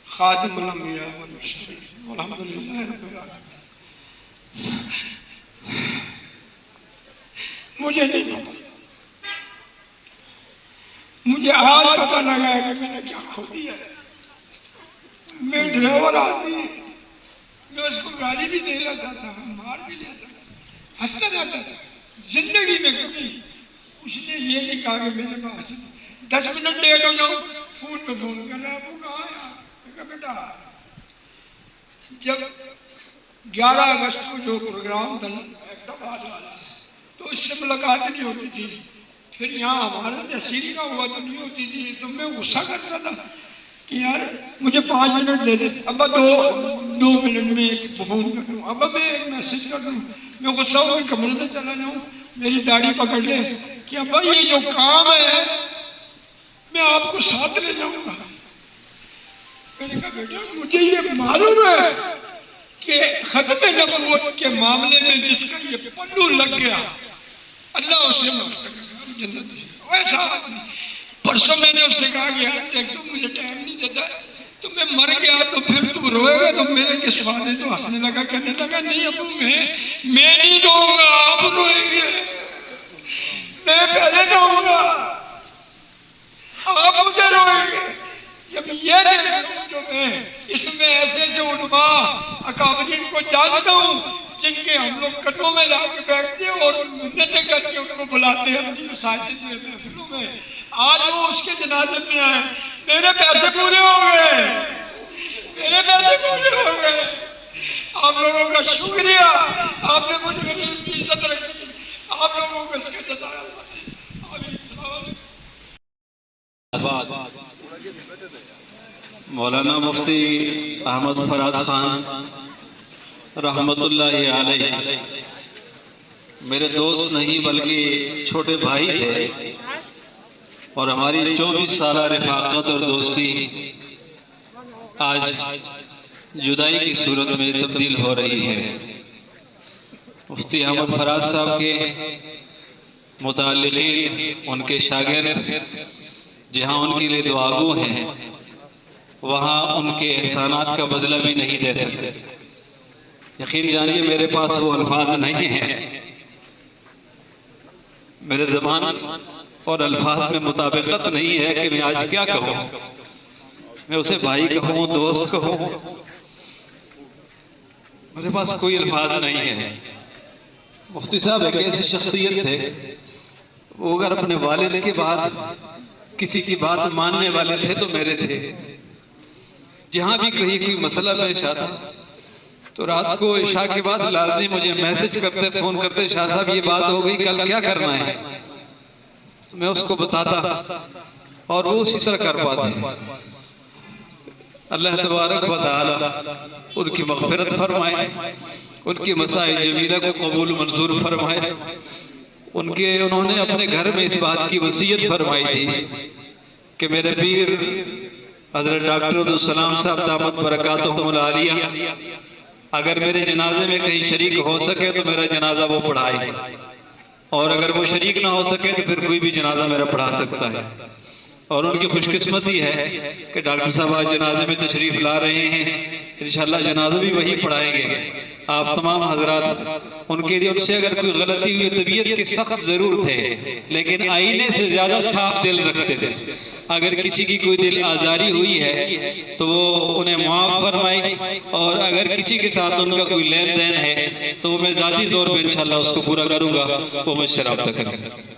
खातिमुल अंबिया वल मुरसलीन वल्हम्दुलिल्लाहि रब्बिल आलमीन। मुझे नहीं पता, मुझे आज पता लगा है कि मैंने क्या खो दिया। मैं ड्राइवर आदमी, मैं उसको गाली भी दे लेता था, मार भी लेता था, हंसता रहता था। जिंदगी में कभी उसने ये नहीं कहा कि मेरे पास 10 मिनट लेट हो जाओ, फोन पे फोन कर रहा है, वो कहाँ है? बेटा जब 11 अगस्त को जो प्रोग्राम था हैदराबाद वाला, तो उससे मुलाकात नहीं होती थी। फिर यहाँ हमारा तहसील का हुआ तो नहीं होती थी, तो मैं गुस्सा करता था कि यार मुझे 5 मिनट दे दे, अब 2 मिनट में एक फोन कर दूँ, अब मैं एक मैसेज कर दूँ। मैं गुस्सा होकर कमरे में चला जाऊँ, मेरी दाढ़ी पकड़ ले कि अब्बा ये जो काम है मैं आपको साथ ले जाऊंगा। मैंने कहा बेटा मुझे ये मालूम है कि खत्म नबूवत के मामले में जिसका ये पल्लू लग गया अल्लाह उसे माफ करेगा, जन्नत देगा। ऐसा आदमी परसों मैंने उससे कहा कि यार देख तू मुझे टाइम नहीं देता, तो मैं मर गया तो फिर तू रोएगा, तो मेरे के स्वाद है। तो हंसने लगा, कहने लगा नहीं अब मैं नहीं रोऊंगा, आप रोएंगे, मैं पहले रोऊंगा, आप मुझे रोएंगे। जब ये जो मैं इसमें ऐसे जो उलमा अकाबरीन को जानता हूँ जिनके हम लोग कदमों में जाके बैठते हैं और मिन्नतें करके उनको बुलाते हैं अपनी मसाजिद में, महफिलों में। आज वो उसके जनाजे में आए, मेरे पैसे पूरे हो गए, मेरे पैसे पूरे हो गए। आप लोगों का शुक्रिया, आपने मुझे गरीब की इज्जत रखी, आप लोगों को इसका जज़ा। मौलाना मुफ्ती अहमद फराज खान रहमतुल्लाहि अलैह मेरे दोस्त नहीं बल्कि छोटे भाई थे, और हमारी 24 साल रफ़ाक़त और दोस्ती आज जुदाई की सूरत में तब्दील हो रही है। मुफ्ती अहमद फराज साहब के मुताल्लिक़ीन, उनके शागिर्द जहाँ उनके लिए दुआगो हैं, वहाँ उनके एहसानात का बदला भी नहीं दे सकते। यकीन जानिए मेरे पास वो अल्फाज नहीं हैं, मेरे ज़बान और अल्फाज में मुताबिकत नहीं है कि मैं आज क्या कहूँ। मैं उसे भाई कहूँ, दोस्त कहूँ, मेरे पास कोई अल्फाज नहीं है। मुफ्ती साहब एक ऐसी शख्सियत थे, वो अगर अपने वालिद के बाद किसी की बात मानने वाले थे तो मेरे थे। जहाँ भी कहीं कोई मसला पेश आता तो रात को इशा के बाद लाज़मी मुझे मैसेज करते, फोन करते, शाह साहब ये बात हो गई, कल क्या करना है। तो मैं उसको बताता और वो उसी तरह कर पाते। अल्लाह तबारक व तआला उनकी मग़फ़िरत फरमाए, उनकी मसाए जमीला को कबूल मंजूर फरमाए। उन्होंने अपने घर में इस बात की वसीयत फरमाई थी कि मेरे पीर हज़रत डॉक्टर अब्दुल सलाम साहब दामत बरकातुहुमुल आलिया अगर मेरे जनाजे में कहीं शरीक हो सके तो मेरा जनाजा वो पढ़ाए, और अगर वो शरीक ना हो सके तो फिर कोई भी जनाजा मेरा पढ़ा सकता है। और उनकी खुशकिस्मती है कि डॉक्टर साहब आज जनाजे में तशरीफ़ ला रहे हैं, इंशाअल्लाह जनाजा भी वही पढ़ाएंगे। आप तमाम हजरात उनके लिए, उनसे अगर कोई गलती हुई, तबीयत के सख्त जरूर थे लेकिन आईने से ज्यादा साफ दिल रखते थे। अगर किसी की कोई दिल आजारी हुई है तो वो उन्हें माफ फरमाए, और अगर किसी के साथ उनका कोई लेन देन है तो मैं ज़ाती तौर पर इंशाअल्लाह उसको पूरा करूंगा। वो मुझसे राब्ता करें।